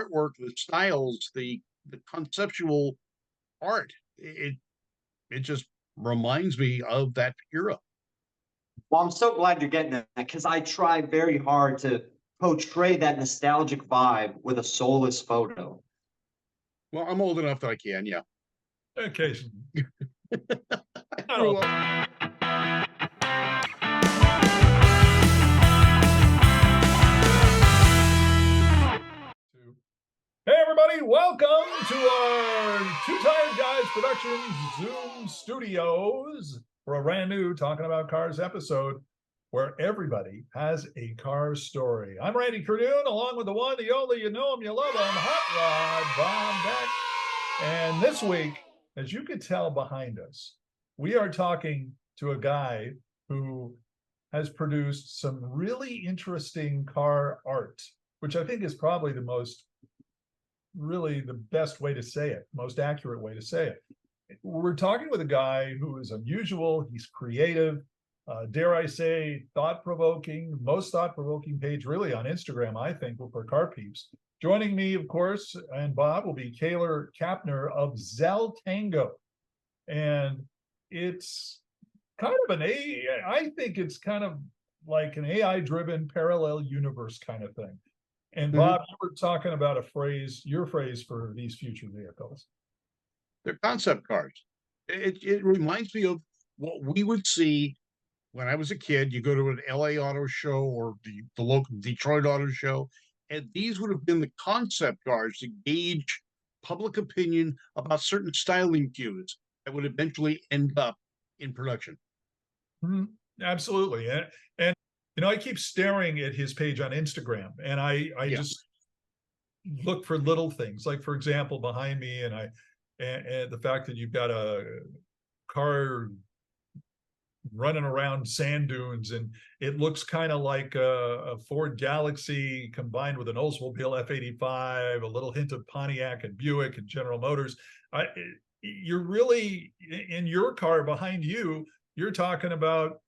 artwork, the styles, the conceptual art. It just reminds me of that era. Well, I'm so glad you're getting that because I try very hard to portray that nostalgic vibe with a soulless photo. Well, I'm old enough that I can, yeah. Occasionally. I grew up. Hey, everybody, welcome to our Two Tired Guys Productions Zoom Studios for a brand new Talking About Cars episode where everybody has a car story. I'm Randy Cardoon, along with the one, the only, you know him, you love him, Hot Rod Von Beck. And this week, as you can tell behind us, we are talking to a guy who has produced some really interesting car art, which I think is probably really the best way to say it, most accurate way to say it. We're talking with a guy who is unusual. He's creative, dare I say, thought-provoking, most thought-provoking page really on Instagram, I think, for car peeps. Joining me, of course, and Bob will be Kaylor Kapner of Zeltango. And it's kind of I think it's kind of like an AI-driven parallel universe kind of thing. And Bob, you were talking about your phrase for these future vehicles. They're concept cars. It reminds me of what we would see when I was a kid. You go to an LA auto show or the local Detroit auto show, and these would have been the concept cars to gauge public opinion about certain styling cues that would eventually end up in production. Absolutely. And I keep staring at his page on Instagram, and I just look for little things. Like, for example, behind me, and the fact that you've got a car running around sand dunes, and it looks kind of like a Ford Galaxy combined with an Oldsmobile F-85, a little hint of Pontiac and Buick and General Motors. You're really, in your car behind you, you're talking about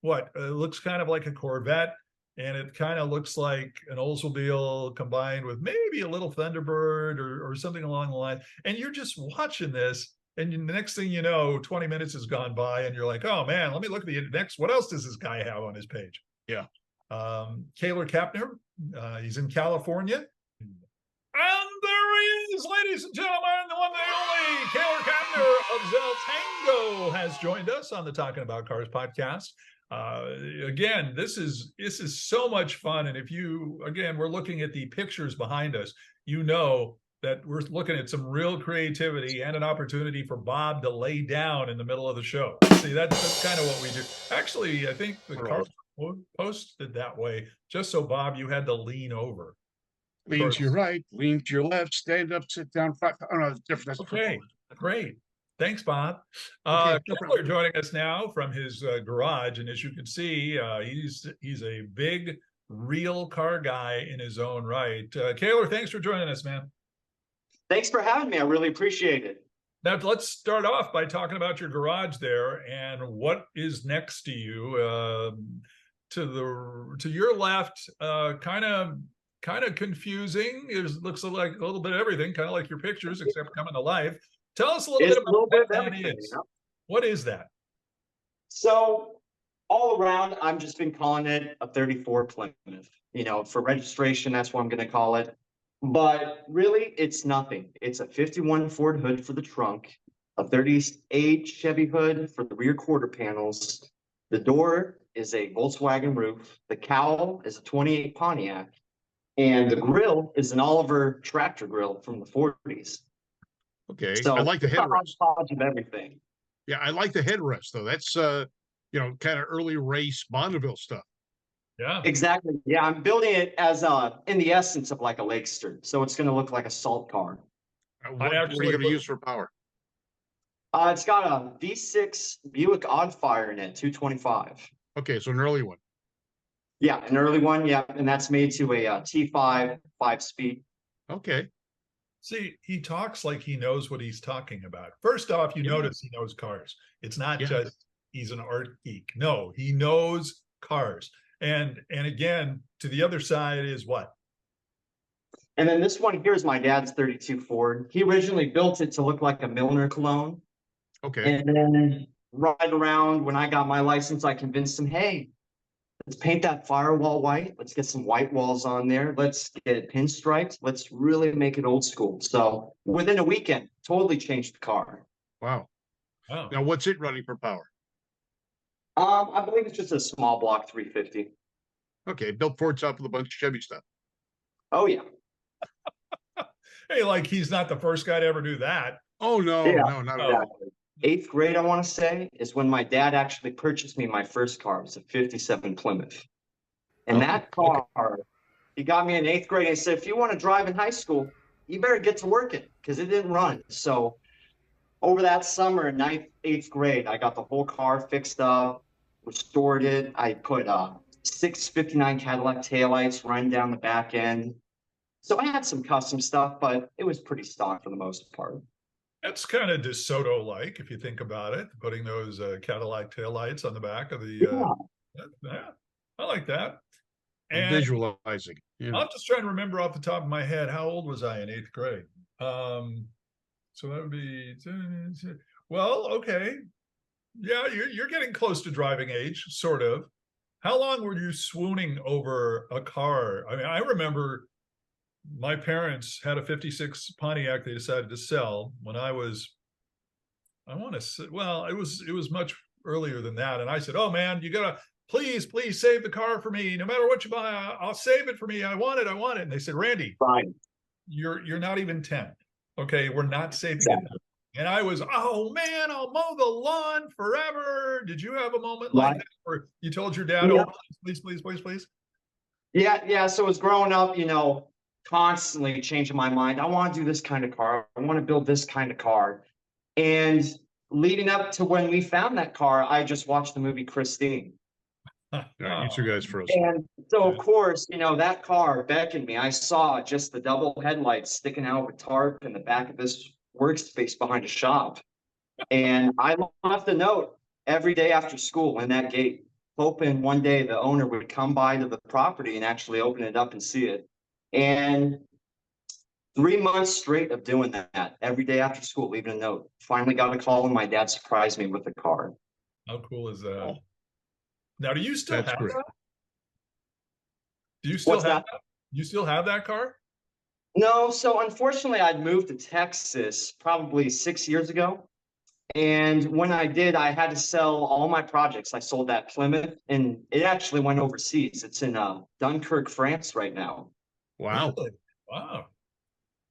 what looks kind of like a Corvette, and it kind of looks like an Oldsmobile combined with maybe a little Thunderbird or something along the line. And you're just watching this, and the next thing you know, 20 minutes has gone by, and you're like, oh man, let me look at the next. What else does this guy have on his page? Yeah. Kaylor Kapner, he's in California. And there he is, ladies and gentlemen, the one, the only Kaylor Kapner of Zeltango has joined us on the Talking About Cars podcast. Again, this is so much fun. And we're looking at the pictures behind us, that we're looking at some real creativity and an opportunity for Bob to lay down in the middle of the show. See, that's kind of what we do. Actually, I think the car posted that way, just so Bob, you had to lean over. Lean to your right, lean to your left, stand up, sit down. Oh, no, it's different. That's okay, great. Thanks, Bob. Okay, Kepler joining us now from his garage, and as you can see, he's a big, real car guy in his own right. Kaylor, thanks for joining us, man. Thanks for having me. I really appreciate it. Now, let's start off by talking about your garage there and what is next to you. To your left, kind of confusing. It looks like a little bit of everything, kind of like your pictures, except coming to life. Tell us a little bit about what that is. What is that? So all around, I've just been calling it a 34 Plymouth. For registration, that's what I'm going to call it. But really, it's nothing. It's a 51 Ford hood for the trunk, a 38 Chevy hood for the rear quarter panels. The door is a Volkswagen roof. The cowl is a 28 Pontiac. And the grill is an Oliver tractor grill from the 40s. Okay, so I like the headrest. Of everything. Yeah, I like the headrest though. That's kind of early race Bonneville stuff. Yeah, exactly. Yeah, I'm building it as in the essence of like a Lakester, so it's going to look like a salt car. What are you going to use for power? It's got a V6 Buick Oddfire in it, 225. Okay, so an early one. Yeah, an early one. Yeah, and that's made to a T5 5-speed. Okay. See, he talks like he knows what he's talking about. First off, notice he knows cars. It's not just he's an art geek. No, he knows cars. And again, to the other side is what? And then this one here is my dad's 32 Ford. He originally built it to look like a Milner cologne. Okay. And then right around when I got my license, I convinced him, hey, let's paint that firewall white. Let's get some white walls on there. Let's get it pinstriped. Let's really make it old school. So within a weekend, totally changed the car. Wow. Oh, Now, what's it running for power? I believe it's just a small block 350. Okay, built Ford top with a bunch of Chevy stuff. Oh yeah. hey, like he's not the first guy to ever do that. Oh no, Yeah. no, not at all. Exactly. 8th grade, I want to say, is when my dad actually purchased me my first car. It was a 57 Plymouth. And Oh, that car, he got me in 8th grade and he said, if you want to drive in high school, you better get to work it because it didn't run. So over that summer in 8th grade, I got the whole car fixed up, restored it. I put 659 Cadillac taillights running down the back end. So I had some custom stuff, but it was pretty stock for the most part. That's kind of DeSoto-like, if you think about it, putting those Cadillac taillights on the back of the. Yeah, I like that. I'm And visualizing. Yeah. I'm just trying to remember off the top of my head, how old was I in 8th grade? So that would be, well, okay. Yeah, you're getting close to driving age, sort of. How long were you swooning over a car? I mean, I remember my parents had a 56 Pontiac they decided to sell when I want to say, well, it was much earlier than that. And I said, oh man, you gotta please save the car for me. No matter what you buy, I'll save it for me. I want it. And they said, Randy, Fine. you're not even 10. Okay, we're not saving Exactly. it. And I was, oh man, I'll mow the lawn forever. Did you have a moment Right. like that where you told your dad, Yeah. oh, please? Yeah. So as growing up, constantly changing my mind. I want to do this kind of car. I want to build this kind of car. And leading up to when we found that car, I just watched the movie Christine. All right, you two guys first. And so, of course, that car beckoned me. I saw just the double headlights sticking out with tarp in the back of this workspace behind a shop. And I left a note every day after school in that gate, hoping one day the owner would come by to the property and actually open it up and see it. And 3 months straight of doing that every day after school, leaving a note. Finally got a call and my dad surprised me with a car. How cool is that? Now, do you still That's have great. that? Do you still What's have that? that? You still have that car? No, so unfortunately, I'd moved to Texas probably 6 years ago. And when I did, I had to sell all my projects. I sold that Plymouth and it actually went overseas. It's in Dunkirk, France right now. Wow. Really? Wow.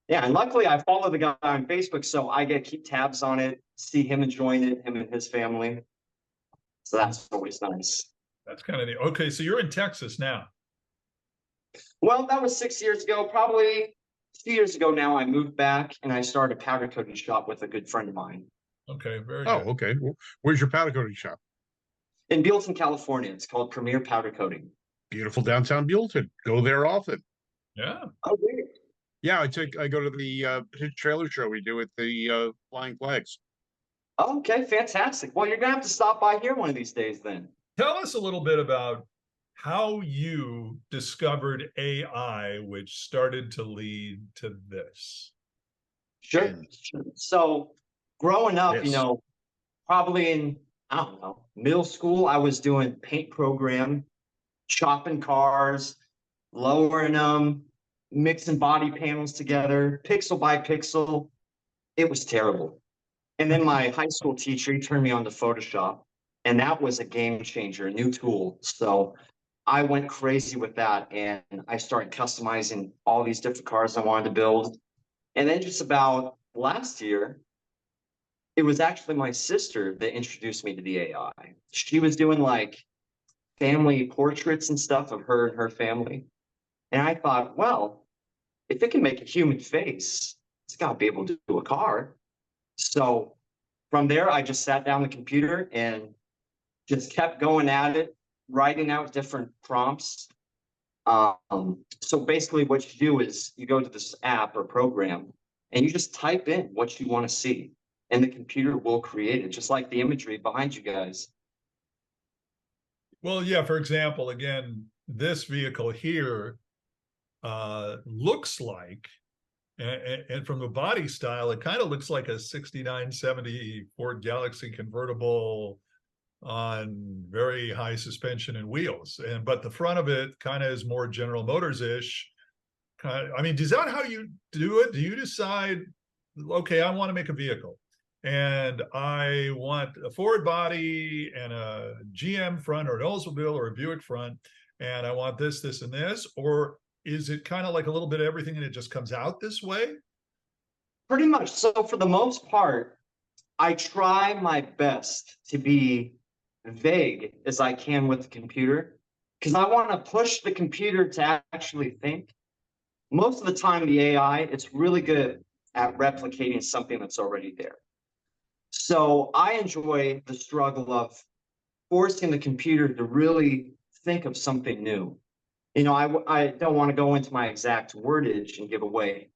Yeah, and luckily I follow the guy on Facebook, so I get to keep tabs on it, see him enjoying it, him and his family. So that's always nice. That's kind of neat. Okay, so you're in Texas now. Well, that was 6 years ago. Probably 2 years ago now, I moved back and I started a powder coating shop with a good friend of mine. Okay, very Oh, good. okay. Well, where's your powder coating shop? In Buellton, California. It's called Premier Powder Coating. Beautiful downtown Buellton. Go there often. Yeah. Oh, great. Yeah, I go to the his trailer show we do at the Flying Flags. Oh, okay, fantastic. Well, you're gonna have to stop by here one of these days then. Tell us a little bit about how you discovered AI, which started to lead to this. Sure. So growing up, Yes. probably in, I don't know, middle school, I was doing paint program, chopping cars, lowering them, mixing body panels together, pixel by pixel. It was terrible. And then my high school teacher, he turned me on to Photoshop, and that was a game changer, a new tool. So I went crazy with that, and I started customizing all these different cars I wanted to build. And then just about last year, it was actually my sister that introduced me to the AI. She was doing like family portraits and stuff of her and her family. And I thought, well, if it can make a human face, it's got to be able to do a car. So from there, I just sat down the computer and just kept going at it, writing out different prompts. So basically what you do is you go to this app or program and you just type in what you want to see and the computer will create it, just like the imagery behind you guys. Well, yeah, for example, again, this vehicle here looks like, and from the body style, it kind of looks like a 6970 Ford Galaxy convertible on very high suspension and wheels. But the front of it kind of is more General Motors-ish. I mean, is that how you do it? Do you decide, okay, I want to make a vehicle and I want a Ford body and a GM front or an Oldsmobile or a Buick front, and I want this, this, and this? Or is it kind of like a little bit of everything and it just comes out this way? Pretty much. So for the most part, I try my best to be vague as I can with the computer because I want to push the computer to actually think. Most of the time, the AI, it's really good at replicating something that's already there. So I enjoy the struggle of forcing the computer to really think of something new. You know, I don't want to go into my exact wordage and give away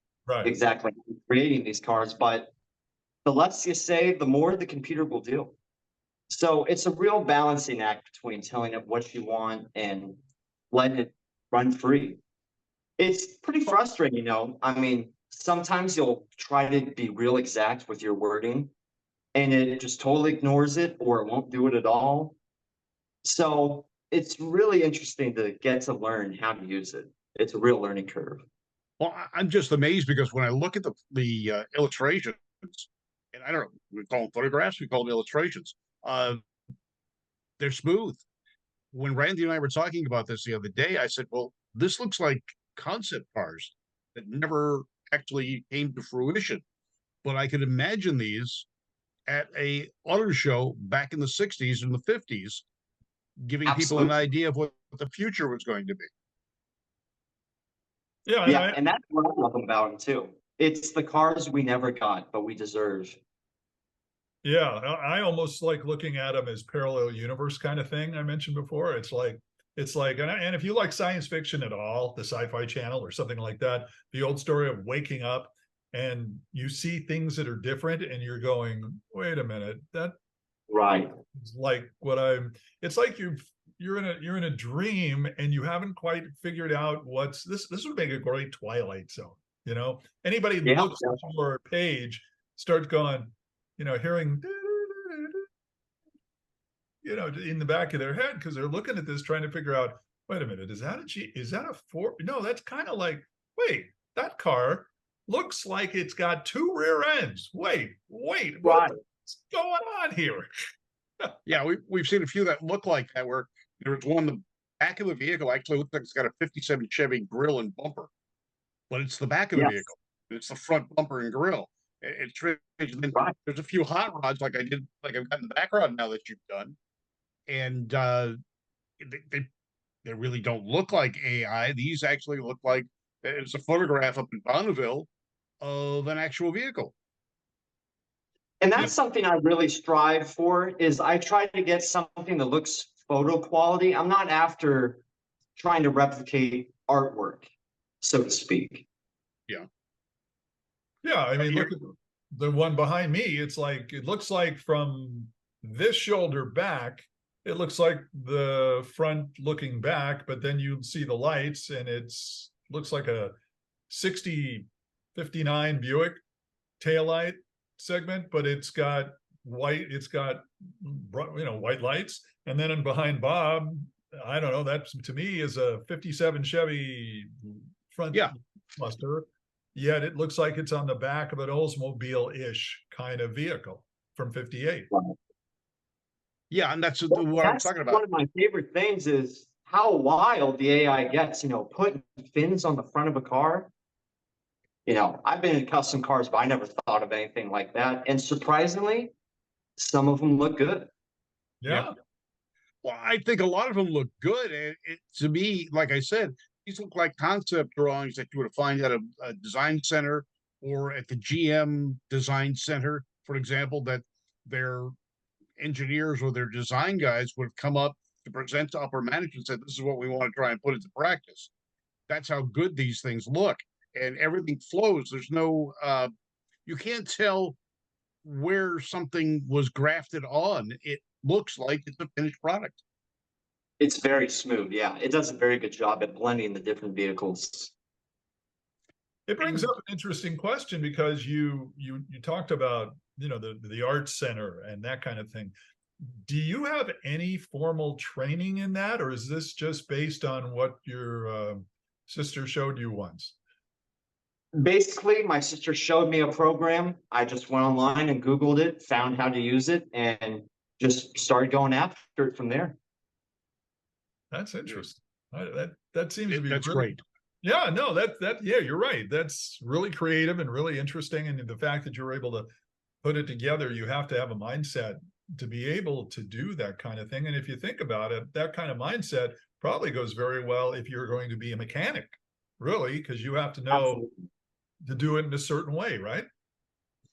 exactly how I'm creating these cars, but the less you say, the more the computer will do. So it's a real balancing act between telling it what you want and letting it run free. It's pretty frustrating, you know. I mean, sometimes you'll try to be real exact with your wording and it just totally ignores it or it won't do it at all. So it's really interesting to get to learn how to use it. It's a real learning curve. Well, I'm just amazed because when I look at the illustrations, and I don't know, we call them photographs, we call them illustrations. They're smooth. When Randy and I were talking about this the other day, I said, "Well, this looks like concept cars that never actually came to fruition." But I could imagine these at a auto show back in the 60s and the 50s, giving people an Absolutely. idea of what the future was going to be. Yeah, Yeah, and that's what I love about them too. It's the cars we never got, but we deserve. yeah. I almost like looking at them as parallel universe kind of thing I mentioned before. It's like, and if you like science fiction at all, the Sci-Fi Channel or something like that, the old story of waking up and you see things that are different, and you're going, wait a minute, that Right. is like what I'm. It's like you're in a dream and you haven't quite figured out what's this. This would make a great Twilight Zone. You know, anybody Yeah. looks at your page starts going, hearing, in the back of their head because they're looking at this trying to figure out, wait a minute, is that a G? Is that a Ford? No, that's kind of like, wait, that car looks like it's got two rear ends. Wait, Right. what's going on here? Yeah, we've seen a few that look like that, where there's one, the back of the vehicle actually looks like it's got a 57 Chevy grill and bumper, but it's the back of the Yes. vehicle. It's the front bumper and grill. It's strange. And then Right. there's a few hot rods like I've got in the background now that you've done. And they really don't look like AI. These actually look like it's a photograph up in Bonneville of an actual vehicle. And Yeah. that's something I really strive for is I try to get something that looks photo quality. I'm not after trying to replicate artwork, so to speak. Yeah. Yeah, I mean, look at the one behind me. It looks like from this shoulder back, it looks like the front looking back, but then you see the lights and looks like a 6059 Buick taillight segment, but it's got white lights. And then behind Bob, I don't know, that to me is a 57 Chevy front cluster. Yet it looks like it's on the back of an Oldsmobile-ish kind of vehicle from 58. Yeah, and that's what I'm talking about. One of my favorite things is how wild the AI gets, putting fins on the front of a car. I've been in custom cars, but I never thought of anything like that. And surprisingly, some of them look good. Yeah. Well, I think a lot of them look good. And to me, like I said, these look like concept drawings that you would find at a design center or at the GM design center, for example, that their engineers or their design guys would have come up to present to upper management and said, this is what we want to try and put into practice. That's how good these things look. And everything flows. There's no, you can't tell where something was grafted on. It looks like it's a finished product. It's very smooth. Yeah, it does a very good job at blending the different vehicles. It brings And up an interesting question because you talked about, you know, the arts center and that kind of thing. Do you have any formal training in that, or is this just based on what your sister showed you once? Basically, my sister showed me a program. I just went online and Googled it, found how to use it, and just started going after it from there. That's interesting. That seems to be that's really, great. yeah, no, yeah, you're right. That's really creative and really interesting. And the fact that you're able to put it together, you have to have a mindset to be able to do that kind of thing. And if you think about it, that kind of mindset probably goes very well if you're going to be a mechanic, really, because you have to know Absolutely. to do it in a certain way, right?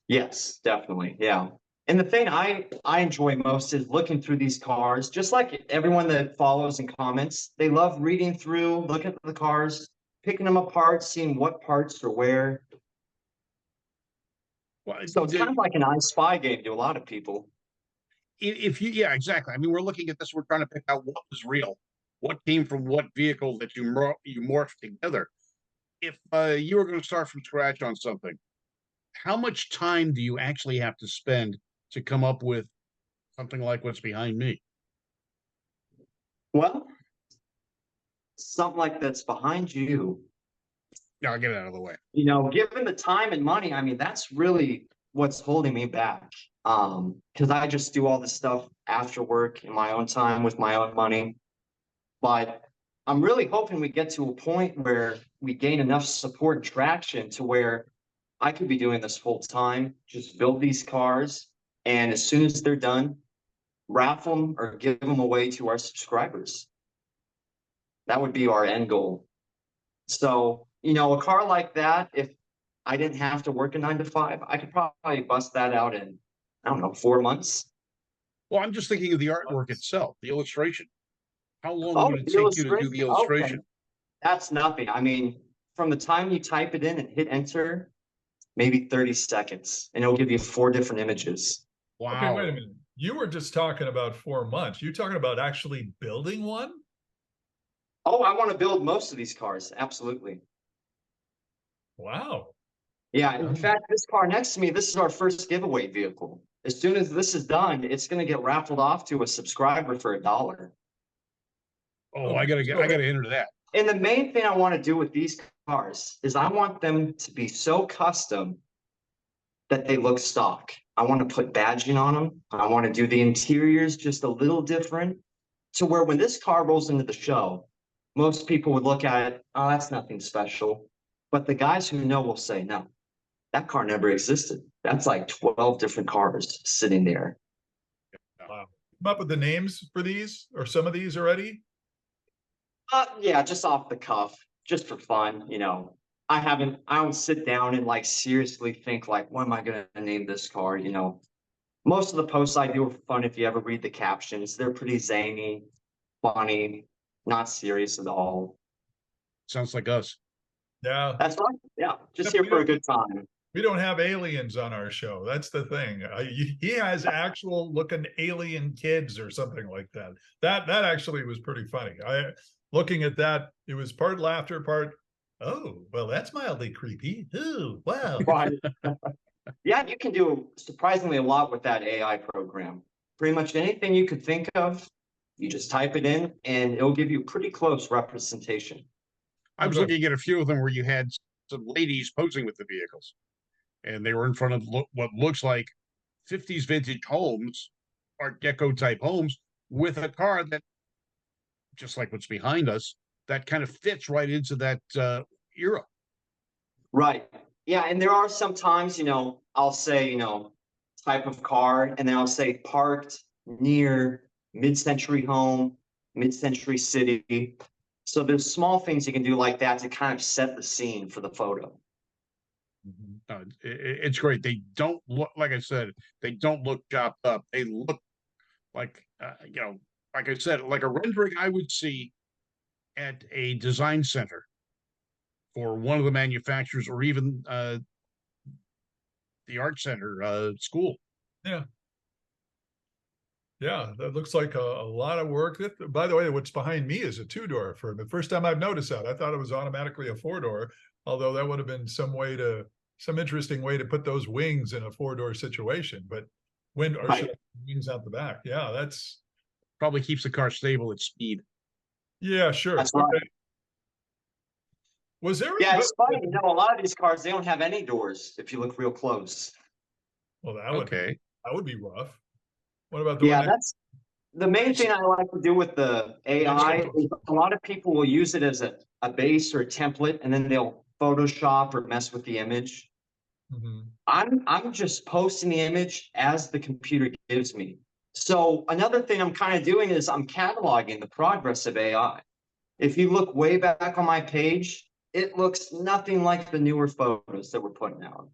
Yes, definitely. Yeah. And the thing I enjoy most is looking through these cars, just like everyone that follows and comments. They love reading through, looking at the cars, picking them apart, seeing what parts are where. Well, So it's kind of like an I Spy game to a lot of people. if you, yeah, exactly. I mean, we're looking at this. We're trying to pick out what was real, what came from what vehicle that you morphed together. If you were going to start from scratch on something, how much time do you actually have to spend to come up with something like what's behind me? Well, something like that's behind you, Yeah, I'll get it out of the way. given the time and money, I mean, that's really what's holding me back. Because I just do all this stuff after work in my own time with my own money. But I'm really hoping we get to a point where we gain enough support and traction to where I could be doing this full time, just build these cars, and as soon as they're done, raffle them or give them away to our subscribers. That would be our end goal. So, a car like that, if I didn't have to work a 9 to 5, I could probably bust that out in, I don't know, 4 months. Well, I'm just thinking of the artwork itself, the illustration. How long Oh, would it the take you to do the illustration. Okay. illustration? That's nothing. I mean, from the time you type it in and hit enter, maybe 30 seconds, and it'll give you 4 different images. Okay, Wow. wait a minute. You were just talking about 4 months. You talking about actually building one? Oh, I want to build most of these cars. Absolutely. Wow. Yeah. In fact, this car next to me, this is our first giveaway vehicle. As soon as this is done, it's going to get raffled off to a subscriber for $1. Oh, Okay, I so gotta enter that. And the main thing I want to do with these cars is I want them to be so custom that they look stock. I want to put badging on them. I want to do the interiors just a little different to where when this car rolls into the show, most people would look at it, oh, that's nothing special. But the guys who know will say, no, that car never existed. That's like 12 different cars sitting there. wow. Come up with the names for these or some of these already? Yeah, just off the cuff, just for fun. I don't sit down and like seriously think like, what am I gonna name this car? Most of the posts I do are for fun. If you ever read the captions, they're pretty zany, funny, not serious at all. Sounds like us. Yeah. That's fun. Yeah, just Except here for a good time. we don't have aliens on our show. That's the thing. He has actual looking alien kids or something like that. That actually was pretty funny. Looking at that, it was part laughter, part, oh, well, that's mildly creepy. Ooh, wow. Right. Yeah, you can do surprisingly a lot with that AI program. Pretty much anything you could think of, you just type it in and it'll give you pretty close representation. I was Okay. looking at a few of them where you had some ladies posing with the vehicles, and they were in front of what looks like 50s vintage homes, Art Deco type homes, with a car that, just like what's behind us, that kind of fits right into that era. Right. Yeah, and there are some times, I'll say, type of car, and then I'll say parked near mid-century home, mid-century city. So there's small things you can do like that to kind of set the scene for the photo. It's great. They don't look, like I said, they don't look chopped up. They look like, like I said, like a rendering I would see at a design center for one of the manufacturers, or even the art center school. Yeah. Yeah, that looks like a lot of work. By the way, what's behind me is a two-door. For the first time I've noticed that. I thought it was automatically a four-door, although that would have been some interesting way to put those wings in a four-door situation. But or should Right. wings out the back. Yeah, that's Probably keeps the car stable at speed. yeah, sure. That's right. Okay. Was there Yeah, any? it's funny. You know, a lot of these cars, they don't have any doors if you look real close. Well, Okay. that would be rough. What about the one Yeah, next? that's the main thing I like to do with the AI is a lot of people will use it as a base or a template, and then they'll Photoshop or mess with the image. Mhm. I'm just posting the image as the computer gives me. So another thing I'm kind of doing is I'm cataloging the progress of AI. If you look way back on my page, it looks nothing like the newer photos that we're putting out.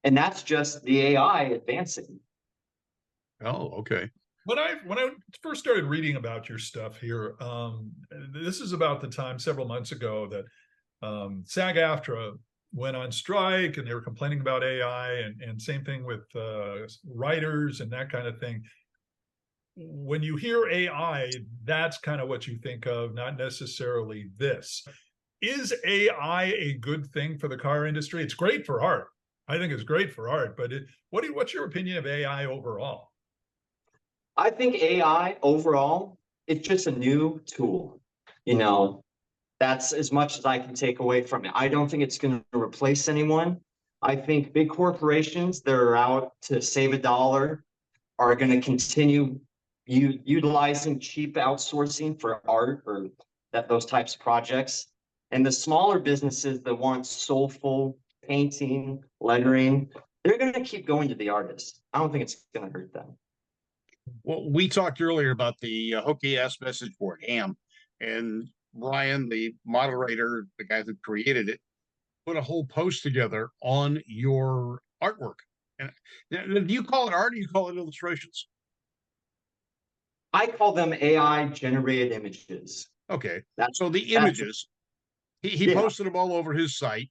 And that's just the AI advancing. Oh, okay. When I first started reading about your stuff here, this is about the time several months ago that SAG-AFTRA went on strike, and they were complaining about AI, and same thing with writers and that kind of thing. When you hear AI, that's kind of what you think of, not necessarily this. Is AI a good thing for the car industry? It's great for art. I think it's great for art, but what's your opinion of AI overall? I think AI overall, it's just a new tool. You know, that's as much as I can take away from it. I don't think it's going to replace anyone. I think big corporations that are out to save a dollar are going to continue utilizing cheap outsourcing for art or those types of projects. And the smaller businesses that want soulful painting, lettering, they're going to keep going to the artists. I don't think it's going to hurt them. Well, we talked earlier about the hokey ass message board, ham, and Brian, the moderator, the guy who created it, put a whole post together on your artwork. And now, do you call it art or do you call it illustrations? I call them AI generated images. Okay. That's So the that's images, he yeah, posted them all over his site,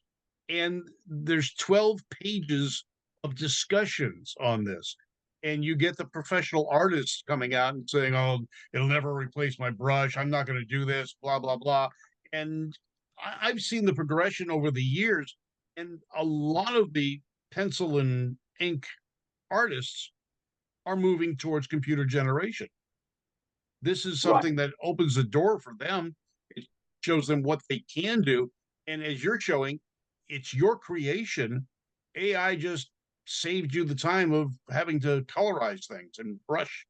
and there's 12 pages of discussions on this. And you get the professional artists coming out and saying, "Oh, it'll never replace my brush. I'm not going to do this, blah, blah, blah." And I've seen the progression over the years, and a lot of the pencil and ink artists are moving towards computer generation. This is right. something that opens the door for them. It shows them what they can do. And as you're showing, it's your creation. AI just saved you the time of having to colorize things and brush.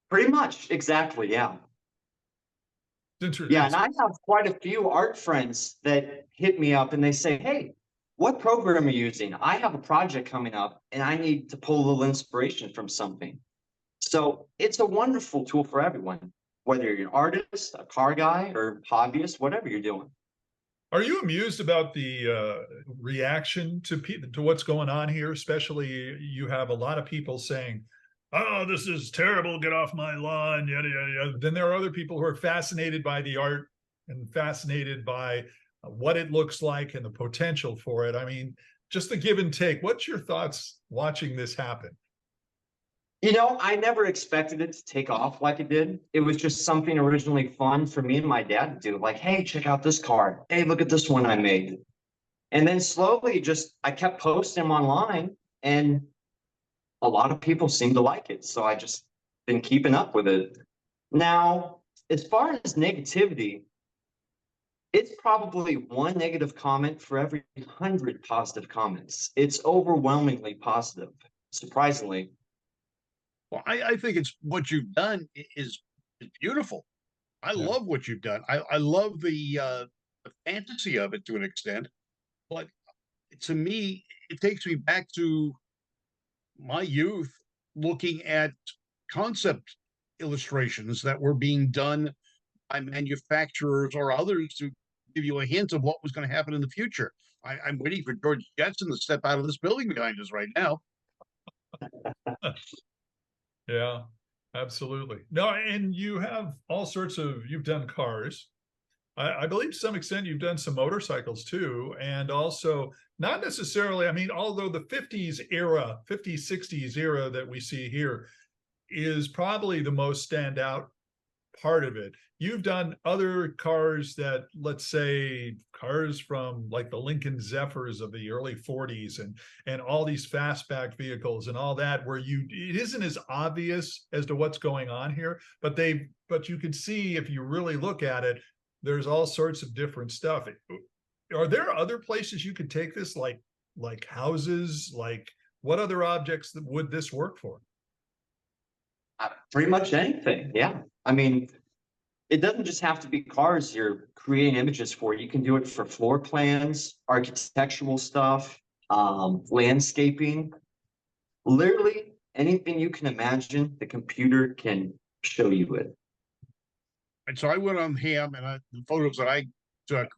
Pretty much, exactly. Yeah. Yeah, and It's I have quite a few art friends that hit me up and they say, "Hey, what program are you using? I have a project coming up and I need to pull a little inspiration from something." So it's a wonderful tool for everyone, whether you're an artist, a car guy, or hobbyist, whatever you're doing. Are you amused about the reaction to what's going on here? Especially, you have a lot of people saying, "Oh, this is terrible! Get off my lawn!" Yada yada yada. Then there are other people who are fascinated by the art and fascinated by what it looks like and the potential for it. I mean, just the give and take. What's your thoughts watching this happen? You know, I never expected it to take off like it did. It was just something originally fun for me and my dad to do. Like, hey, check out this car. Hey, look at this one I made. And then slowly just I kept posting them online and a lot of people seem to like it. So I just been keeping up with it. Now, as far as negativity, it's probably one negative comment for every 100 positive comments. It's overwhelmingly positive, surprisingly. Well, I think it's what you've done is beautiful. I Yeah. love what you've done. I love the fantasy of it to an extent, but to me, it takes me back to my youth looking at concept illustrations that were being done by manufacturers or others to give you a hint of what was going to happen in the future. I'm waiting for George Jetson to step out of this building behind us right now. Yeah, absolutely. No, and you have all sorts of, you've done cars. I believe to some extent you've done some motorcycles too. And also, not necessarily, I mean, although the 50s era, 50s, 60s era that we see here, is probably the most standout part of it. You've done other cars that, let's say, cars from like the Lincoln Zephyrs of the early 40s and all these fastback vehicles and all that, where it isn't as obvious as to what's going on here, but you can see if you really look at it, there's all sorts of different stuff. Are there other places you could take this, like houses? Like, what other objects would this work for? Pretty much anything. Yeah. I mean, it doesn't just have to be cars you're creating images for. You can do it for floor plans, architectural stuff, landscaping, literally anything you can imagine, the computer can show you it. And so I went on Ham, and the photos that I took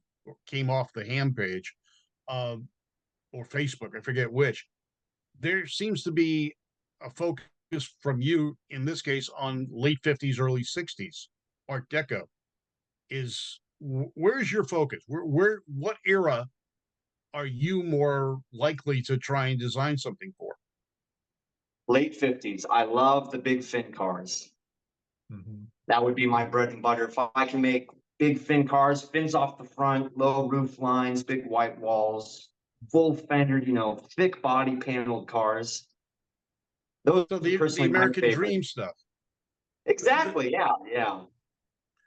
came off the Ham page, or Facebook, I forget which. There seems to be a focus from you, in this case, on late 50s, early 60s Art Deco. Where's your focus? What era are you more likely to try and design something for? Late 50s. I love the big fin cars. Mm-hmm. That would be my bread and butter. If I can make big fin cars, fins off the front, low roof lines, big white walls, full fender, thick body paneled cars. Those So are the personally my American favorite. Dream stuff. Exactly. Yeah. Yeah.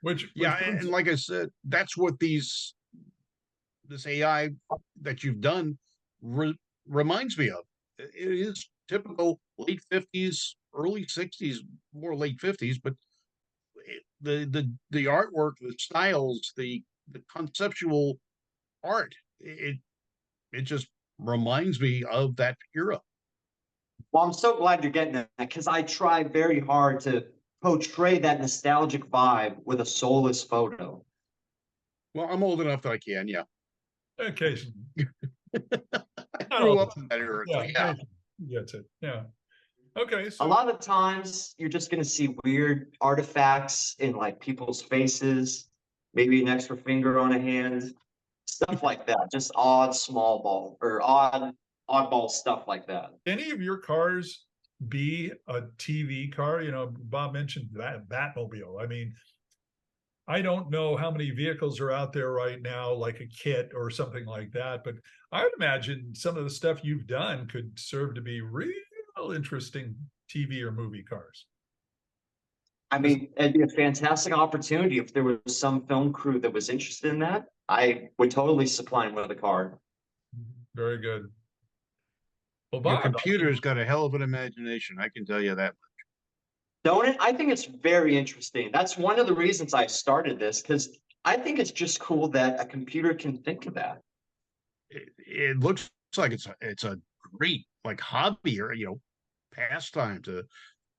Which And like I said, that's what this AI that you've done reminds me of. It is typical late 50s, early 60s, more late 50s, but the artwork, the styles, the conceptual art, it just reminds me of that era. Well, I'm so glad you're getting that, because I try very hard to portray that nostalgic vibe with a soulless photo. Well, I'm old enough that I can, yeah. occasionally. I grew up in that era, so yeah. That's it. Yeah. Okay. A So lot of times you're just going to see weird artifacts in like people's faces, maybe an extra finger on a hand, stuff like that. Just odd small ball or oddball stuff like that. any of your cars be a TV car? Bob mentioned that Batmobile. I mean, I don't know how many vehicles are out there right now, like a kit or something like that, but I would imagine some of the stuff you've done could serve to be real interesting TV or movie cars. I mean, it'd be a fantastic opportunity if there was some film crew that was interested in that. I would totally supply him with a car. Very good. Well, Your Bob, computer's got a hell of an imagination, I can tell you that. Don't it? I think it's very interesting. That's one of the reasons I started this, because I think it's just cool that a computer can think of that. It looks like it's a great like hobby or pastime to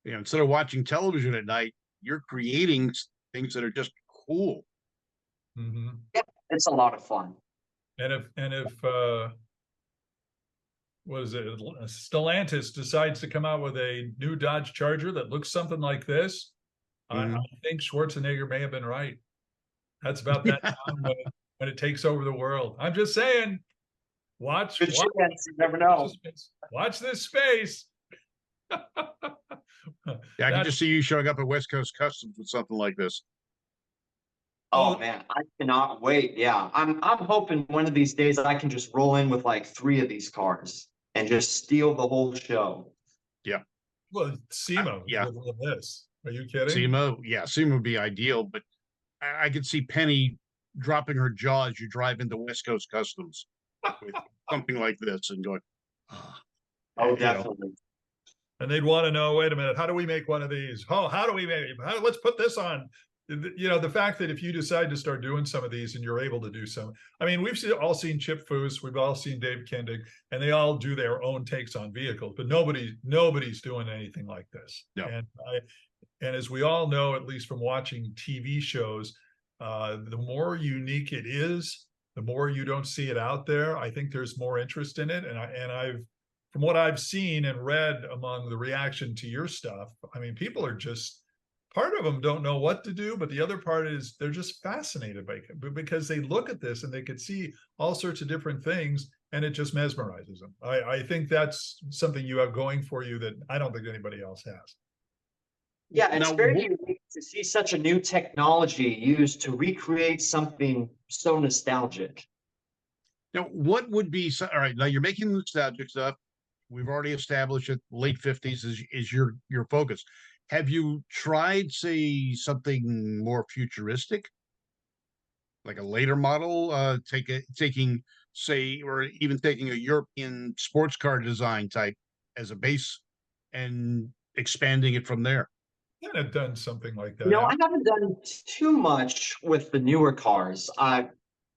instead of watching television at night, you're creating things that are just cool. mm-hmm. Yeah, it's a lot of fun. And if what is it? Stellantis decides to come out with a new Dodge Charger that looks something like this. I think Schwarzenegger may have been right. That's about that time when it takes over the world. I'm just saying, watch. Good chance, you never know. Watch this space. Yeah, I can just see you showing up at West Coast Customs with something like this. Oh man, I cannot wait. Yeah, I'm hoping one of these days I can just roll in with like 3 of these cars and just steal the whole show. Yeah. Well, SEMA yeah. with this. Are you kidding? SEMA would be ideal, but I could see Penny dropping her jaw as you drive into West Coast Customs with something like this and going, oh, definitely. And they'd want to know, wait a minute, how do we make one of these? Oh, how do we make it? Let's put this on. The fact that if you decide to start doing some of these and you're able to do some, I mean, we've all seen Chip Foose, we've all seen Dave Kendig, and they all do their own takes on vehicles, but nobody's doing anything like this. No. And as we all know, at least from watching TV shows, the more unique it is, the more you don't see it out there. I think there's more interest in it. And I've, from what I've seen and read among the reaction to your stuff, I mean, people are just, part of them don't know what to do, but the other part is they're just fascinated by it because they look at this and they could see all sorts of different things and it just mesmerizes them. I think that's something you have going for you that I don't think anybody else has. Yeah, it's Now, very unique to see such a new technology used to recreate something so nostalgic. what would be all right? Now you're making nostalgic stuff. We've already established that late 50s is your focus. Have you tried, say, something more futuristic, like a later model? Taking, say, or even taking a European sports car design type as a base and expanding it from there. Kind of done something like that. You know, I haven't done too much with the newer cars.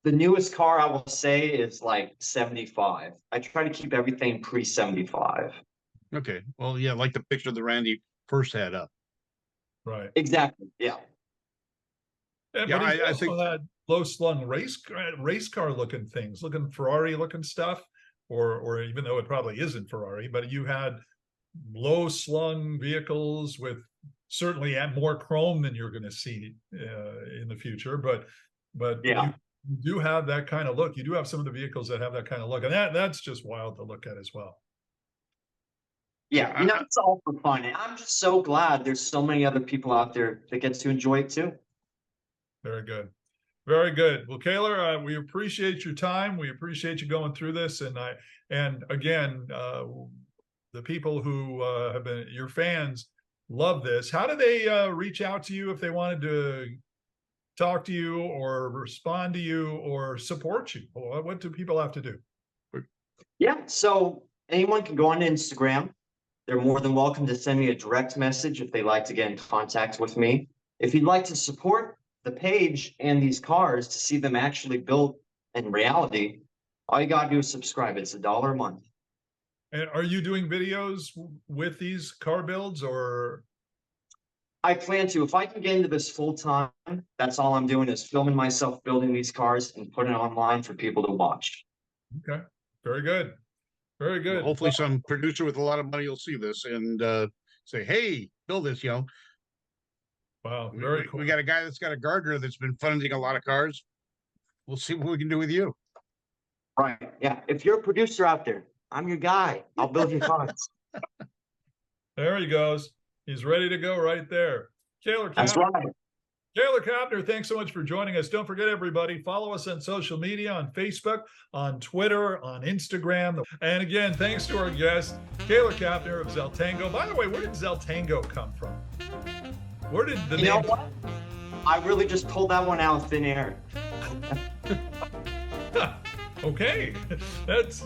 The newest car I will say is like 75. I try to keep everything pre-75. Okay, well, yeah, like the picture that Randy first had up. Right. Exactly. Yeah. Yeah, Yeah, but he's I also think had low slung race car looking things, looking Ferrari looking stuff, or even though it probably isn't Ferrari, but you had low slung vehicles with certainly more chrome than you're going to see in the future. But Yeah. you do have that kind of look. You do have some of the vehicles that have that kind of look, and that's just wild to look at as well. Yeah. You know, it's all for fun. And I'm just so glad there's so many other people out there that gets to enjoy it too. Very good. Very good. Well, Kaylor, we appreciate your time. We appreciate you going through this. And again, the people who have been your fans love this. How do they reach out to you if they wanted to talk to you or respond to you or support you? What do people have to do? Yeah. So anyone can go on Instagram. They're more than welcome to send me a direct message if they'd like to get in contact with me. If you'd like to support the page and these cars to see them actually built in reality, all you gotta do is subscribe. It's $1 a month. And are you doing videos with these car builds, or? I plan to. If I can get into this full time, that's all I'm doing is filming myself building these cars and putting it online for people to watch. Okay, very good. Very good. Well, hopefully some producer with a lot of money will see this and say, hey, build this, Wow, very cool. We got a guy that's got a gardener that's been funding a lot of cars. We'll see what we can do with you. Right. Yeah. If you're a producer out there, I'm your guy. I'll build your cars. There he goes. He's ready to go right there. Kaylor That's Kapner. right. Kaylor Kapner, thanks so much for joining us. Don't forget, everybody, follow us on social media, on Facebook, on Twitter, on Instagram. And again, thanks to our guest, Kaylor Kapner of Zeltango. By the way, where did Zeltango come from? Where did the You know what? I really just pulled that one out of thin air. Okay, that.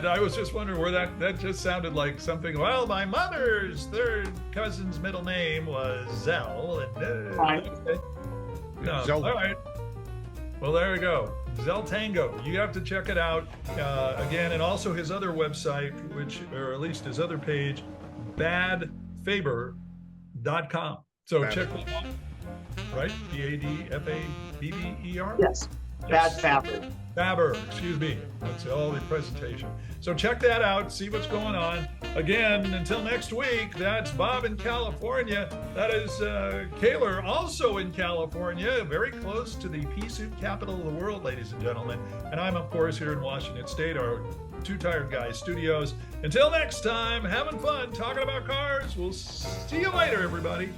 I was just wondering where that just sounded like something. Well, my mother's third cousin's middle name was Zell, and okay. No, Zel- all right. Well, there you go, Zeltango. You have to check it out again, and also his other website, or at least his other page, badfaber.com. So check that out. Right? Badfabber. Yes. Bad Fabric. Faber, excuse me. That's all the presentation. So check that out, see what's going on. Again, until next week, that's Bob in California. That is Kaylor, also in California, very close to the pea soup capital of the world, ladies and gentlemen. And I'm, of course, here in Washington State, our Two Tired Guys studios. Until next time, having fun, talking about cars. We'll see you later, everybody.